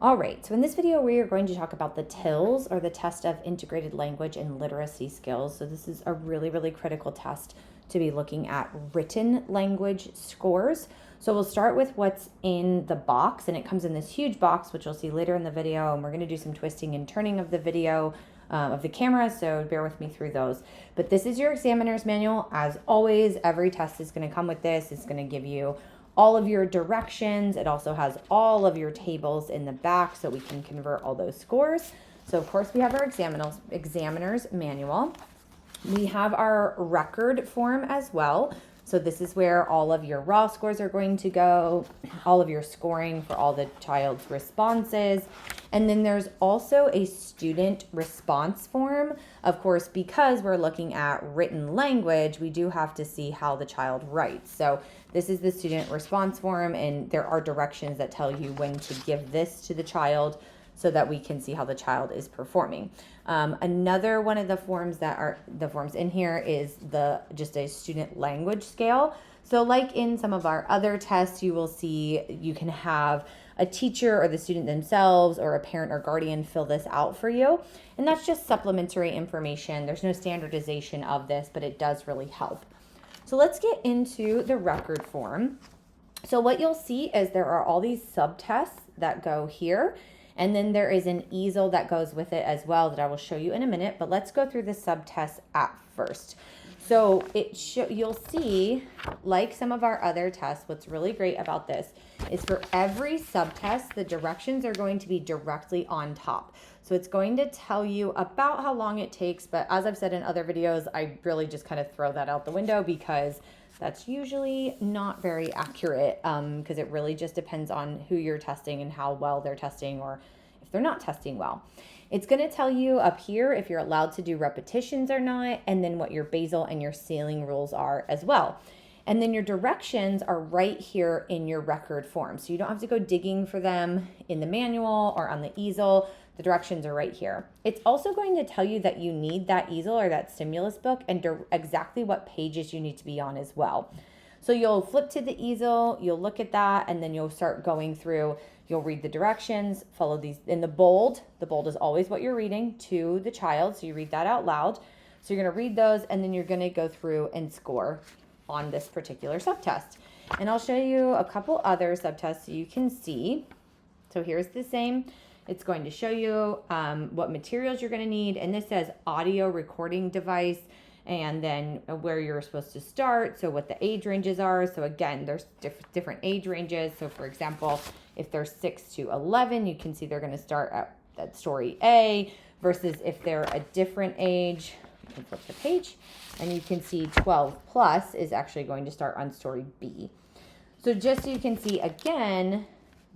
All right, so in this video, we are going to talk about the TILLS, or the Test of Integrated Language and Literacy Skills. So this is a really critical test to be looking at written language scores. So we'll start with what's in the box, and it comes in this huge box, which you'll see later in the video, and we're going to do some twisting and turning of the video, of the camera, so bear with me through those. But this is your examiner's manual. As always, every test is going to come with this. It's going to give you all of your directions. It also has all of your tables in the back so we can convert all those scores. So of course we have our examiner's manual. We have our record form as well. So this is where all of your raw scores are going to go, all of your scoring for all the child's responses. And then there's also a student response form. Of course, because we're looking at written language, we do have to see how the child writes. So this is the student response form, and there are directions that tell you when to give this to the child so that we can see how the child is performing. Another one of the forms that are the forms in here is just a student language scale. So like in some of our other tests, you will see you can have a teacher or the student themselves or a parent or guardian fill this out for you. And that's just supplementary information. There's no standardization of this, but it does really help. So let's get into the record form. So what you'll see is there are all these subtests that go here. And then there is an easel that goes with it as well that I will show you in a minute, but let's go through the subtests at first. So you'll see, like some of our other tests, what's really great about this is for every subtest, the directions are going to be directly on top. So it's going to tell you about how long it takes, but as I've said in other videos, I really just kind of throw that out the window because that's usually not very accurate, because it really just depends on who you're testing and how well they're testing, or if they're not testing well. It's going to tell you up here if you're allowed to do repetitions or not, and then what your basal and your ceiling rules are as well. And then your directions are right here in your record form. So you don't have to go digging for them in the manual or on the easel. The directions are right here. It's also going to tell you that you need that easel or that stimulus book and exactly what pages you need to be on as well. So you'll flip to the easel, you'll look at that, and then you'll start going through. You'll read the directions, follow these in the bold. The bold is always what you're reading to the child, so you read that out loud. So you're going to read those, and then you're going to go through and score on this particular subtest. And I'll show you a couple other subtests so you can see. So here's the same. It's going to show you what materials you're going to need, and this says audio recording device, and then where you're supposed to start, so what the age ranges are. So again, there's different age ranges. So for example, if they're 6 to 11, you can see they're going to start at story A, versus if they're a different age, you can flip the page, and you can see 12 plus is actually going to start on story B. So just so you can see, again,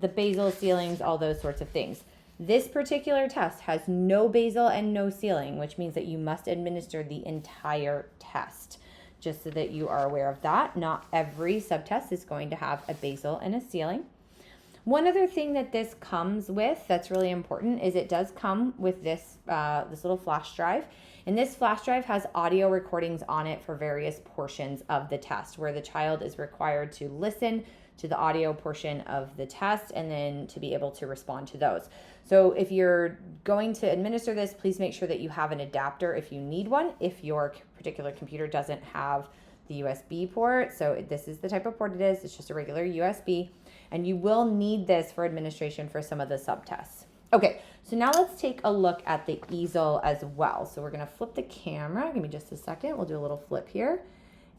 the basal, ceilings, all those sorts of things. This particular test has no basal and no ceiling, which means that you must administer the entire test. Just so that you are aware of that. Not every subtest is going to have a basal and a ceiling. One other thing that this comes with that's really important is it does come with this little flash drive. And this flash drive has audio recordings on it for various portions of the test, where the child is required to listen to the audio portion of the test and then to be able to respond to those. So if you're going to administer this, please make sure that you have an adapter if you need one, if your particular computer doesn't have the USB port. So this is the type of port it is. It's just a regular USB, and you will need this for administration for some of the subtests. Okay, so now let's take a look at the easel as well. So we're gonna flip the camera. Give me just a second. We'll do a little flip here.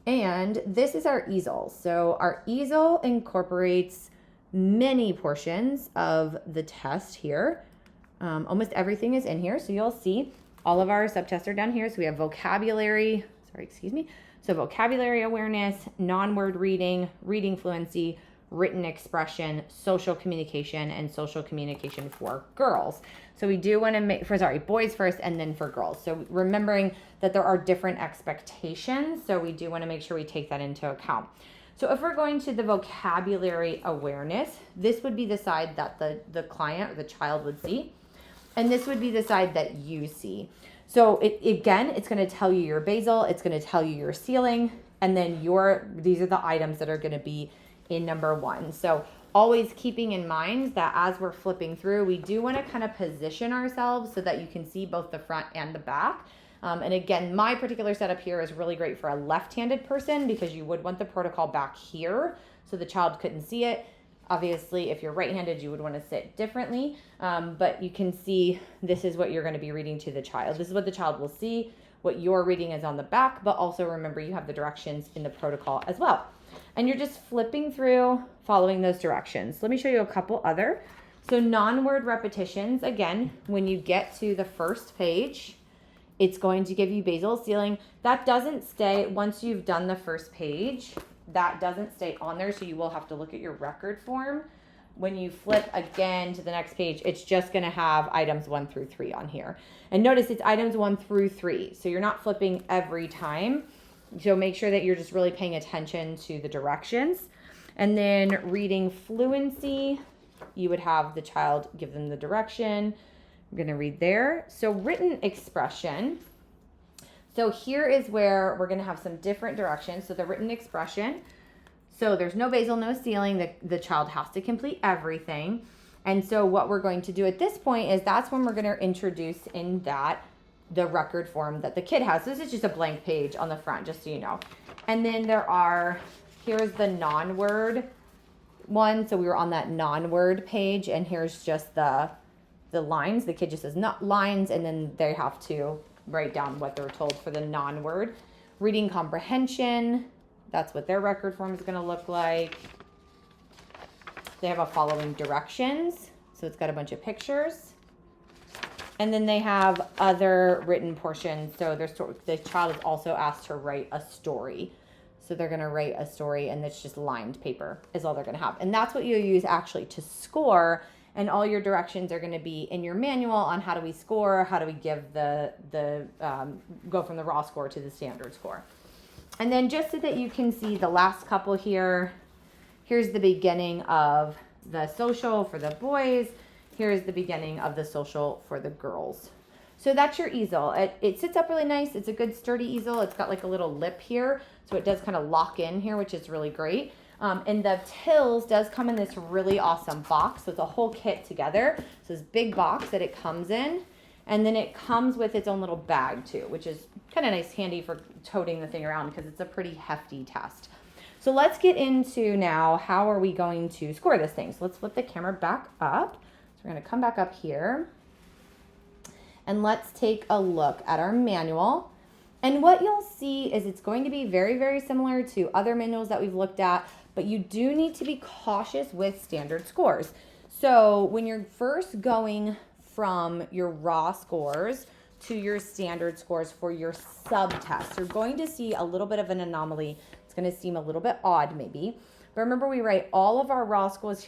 And this is our easel. So our easel incorporates many portions of the test here. Almost everything is in here. So you'll see all of our subtests are down here. So we have vocabulary, So vocabulary awareness, non-word reading, reading fluency, written expression, social communication, and social communication for girls. So we do want to boys first and then for girls. So remembering that there are different expectations. So we do want to make sure we take that into account. So if we're going to the vocabulary awareness, this would be the side that the client or the child would see. And this would be the side that you see. So again, it's going to tell you your basal, it's going to tell you your ceiling, and then these are the items that are going to be in number 1. So always keeping in mind that as we're flipping through, we do want to kind of position ourselves so that you can see both the front and the back. And again, my particular setup here is really great for a left-handed person because you would want the protocol back here so the child couldn't see it. Obviously, if you're right-handed, you would want to sit differently, but you can see this is what you're going to be reading to the child. This is what the child will see. What you're reading is on the back, but also remember you have the directions in the protocol as well. And you're just flipping through, following those directions. Let me show you a couple other. So non-word repetitions, again, when you get to the first page, it's going to give you basal ceiling. That doesn't stay, once you've done the first page, that doesn't stay on there, so you will have to look at your record form. When you flip again to the next page, it's just gonna have items 1 through 3 on here. And notice it's items 1 through 3, so you're not flipping every time. So make sure that you're just really paying attention to the directions. And then reading fluency, you would have the child give them the direction. I'm gonna read there. So written expression. So here is where we're gonna have some different directions. So the written expression, so there's no basal, no ceiling. The child has to complete everything. And so what we're going to do at this point is that's when we're gonna introduce in that the record form that the kid has. This is just a blank page on the front, just so you know. And then here's the non-word one. So we were on that non-word page, and here's just the lines. The kid just says not lines, and then they have to write down what they're told for the non-word. Reading comprehension, that's what their record form is gonna look like. They have a following directions, so it's got a bunch of pictures. And then they have other written portions. So the child is also asked to write a story. So they're gonna write a story, and it's just lined paper is all they're gonna have. And that's what you use actually to score. And all your directions are gonna be in your manual on how do we score, how do we give go from the raw score to the standard score. And then just so that you can see the last couple here, here's the beginning of the social for the boys. Here's the beginning of the social for the girls. So that's your easel. It sits up really nice. It's a good sturdy easel. It's got like a little lip here, so it does kind of lock in here, which is really great. And the TILLS does come in this really awesome box. So it's a whole kit together. So this big box that it comes in. And then it comes with its own little bag too, which is kind of nice, handy for toting the thing around because it's a pretty hefty test. So let's get into now, how are we going to score this thing? So let's flip the camera back up. So we're gonna come back up here and let's take a look at our manual. And what you'll see is it's going to be very, very similar to other manuals that we've looked at, but you do need to be cautious with standard scores. So when you're first going from your raw scores to your standard scores for your subtest, you're going to see a little bit of an anomaly. It's going to seem a little bit odd maybe. But remember, we write all of our raw scores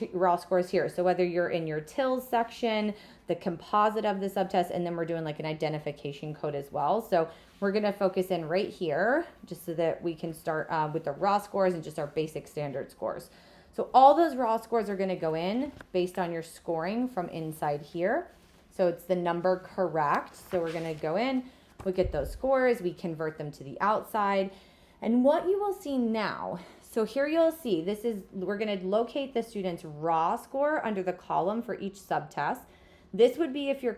here. So whether you're in your TILLS section, the composite of the subtest, and then we're doing like an identification code as well. So we're going to focus in right here just so that we can start with the raw scores and just our basic standard scores. So all those raw scores are going to go in based on your scoring from inside here. So it's the number correct. So we're going to go in, look at those scores, we convert them to the outside. And what you will see now, so here you'll see, we're going to locate the student's raw score under the column for each subtest. This would be if your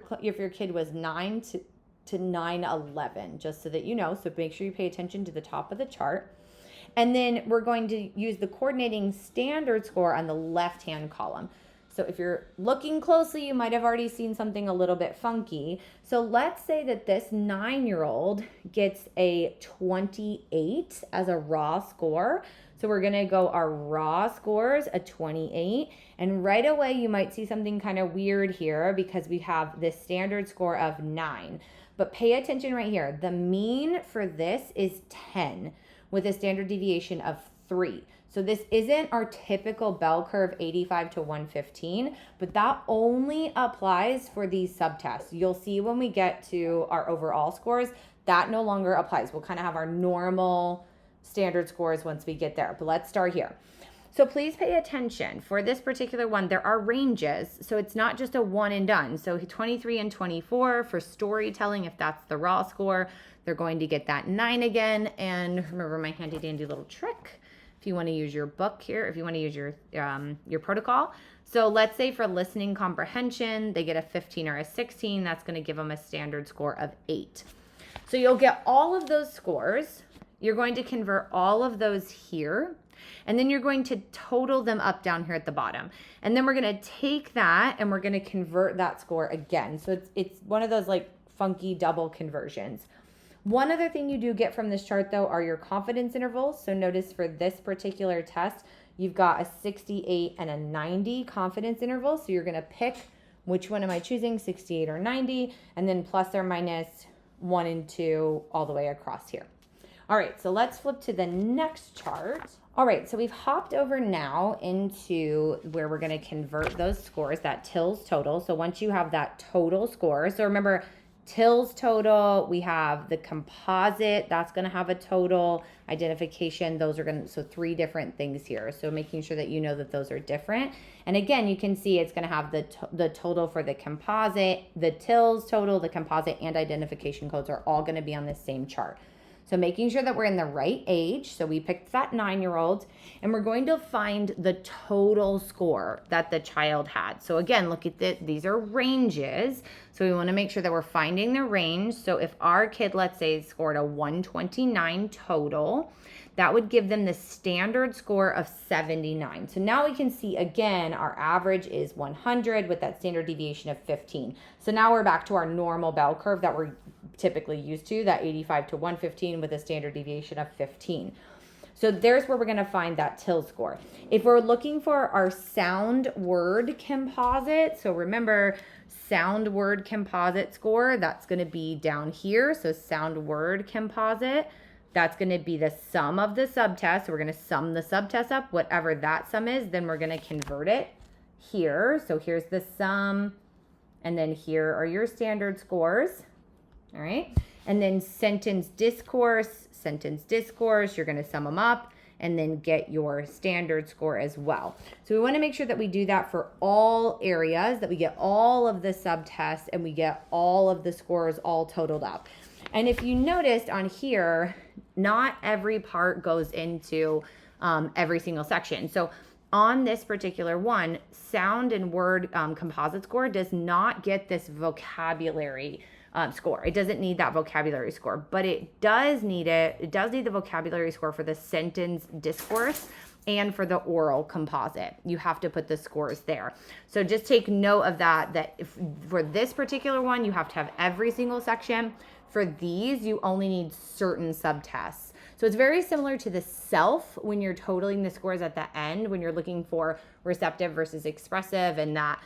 kid was 9 to 911, just so that you know. So make sure you pay attention to the top of the chart. And then we're going to use the coordinating standard score on the left-hand column. So if you're looking closely, you might have already seen something a little bit funky. So let's say that this 9-year-old gets a 28 as a raw score. So we're gonna go our raw scores, a 28. And right away, you might see something kind of weird here because we have this standard score of 9. But pay attention right here. The mean for this is 10 with a standard deviation of 3. So this isn't our typical bell curve 85 to 115, but that only applies for these subtests. You'll see when we get to our overall scores, that no longer applies. We'll kind of have our normal standard scores once we get there, but let's start here. So please pay attention. For this particular one, there are ranges. So it's not just a one and done. So 23 and 24 for storytelling, if that's the raw score, they're going to get that 9 again. And remember my handy dandy little trick. if you want to use your book here, if you want to use your protocol. So let's say for listening comprehension, they get a 15 or a 16. That's going to give them a standard score of 8. So you'll get all of those scores. You're going to convert all of those here. And then you're going to total them up down here at the bottom. And then we're going to take that and we're going to convert that score again. So it's one of those like funky double conversions. One other thing you do get from this chart though are your confidence intervals. So notice for this particular test, you've got a 68 and a 90 confidence interval. So you're going to pick which one am I choosing, 68 or 90, and then plus or minus 1 and 2 all the way across here. All right, so let's flip to the next chart. All right, so we've hopped over now into where we're going to convert those scores, that TILLS total. So once you have that total score, so remember TILLS total, we have the composite, that's going to have a total identification. Those are going to, so 3 different things here. So making sure that you know that those are different. And again, you can see it's going to have the total for the composite, the TILLS total, the composite, and identification codes are all going to be on this same chart. So making sure that we're in the right age. So we picked that 9-year-old and we're going to find the total score that the child had. So again, look at these are ranges. So we want to make sure that we're finding the range. So if our kid, let's say, scored a 129 total, that would give them the standard score of 79. So now we can see again, our average is 100 with that standard deviation of 15. So now we're back to our normal bell curve that we're typically used to, that 85 to 115 with a standard deviation of 15. So there's where we're going to find that TILLS score. If we're looking for our sound word composite, so remember sound word composite score, that's going to be down here. So sound word composite, that's going to be the sum of the subtest. So we're going to sum the subtest up, whatever that sum is, then we're going to convert it here. So here's the sum, and then here are your standard scores. All right. And then sentence discourse, you're going to sum them up and then get your standard score as well. So we want to make sure that we do that for all areas, that we get all of the subtests and we get all of the scores all totaled up. And if you noticed on here, not every part goes into every single section. So on this particular one, sound and word composite score does not get this vocabulary score. It doesn't need that vocabulary score, but it does need the vocabulary score for the sentence discourse and for the oral composite. You have to put the scores there. So just take note of that if for this particular one, you have to have every single section. For these, you only need certain subtests. So it's very similar to the self when you're totaling the scores at the end, when you're looking for receptive versus expressive and that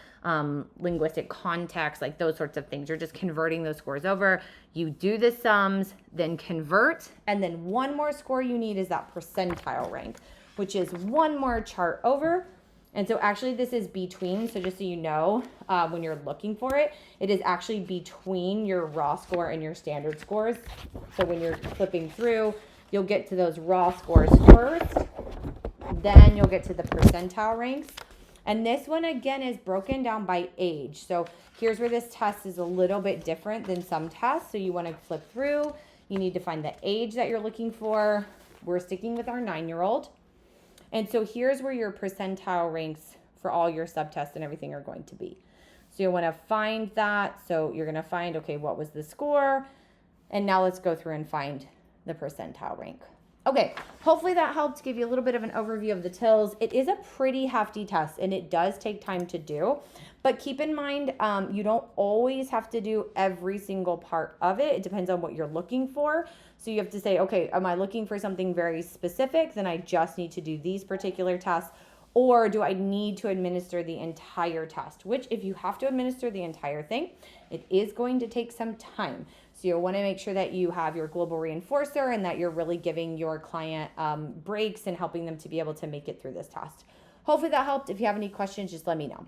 linguistic context, like those sorts of things. You're just converting those scores over. You do the sums, then convert, and then one more score you need is that percentile rank, which is one more chart over. And so actually this is between, so just so you know, when you're looking for it, it is actually between your raw score and your standard scores. So when you're flipping through, you'll get to those raw scores first, then you'll get to the percentile ranks. And this one again is broken down by age. So here's where this test is a little bit different than some tests. So you want to flip through, you need to find the age that you're looking for. We're sticking with our 9-year-old. And so here's where your percentile ranks for all your subtests and everything are going to be. So you'll want to find that. So you're going to find, okay, what was the score? And now let's go through and find the percentile rank. Okay, hopefully that helped give you a little bit of an overview of the TILLS. It is a pretty hefty test and it does take time to do, but keep in mind, you don't always have to do every single part of it. It depends on what you're looking for. So you have to say, okay, am I looking for something very specific? Then I just need to do these particular tests. Or do I need to administer the entire test? Which if you have to administer the entire thing, it is going to take some time. So you'll want to make sure that you have your global reinforcer and that you're really giving your client breaks and helping them to be able to make it through this test. Hopefully that helped. If you have any questions, just let me know.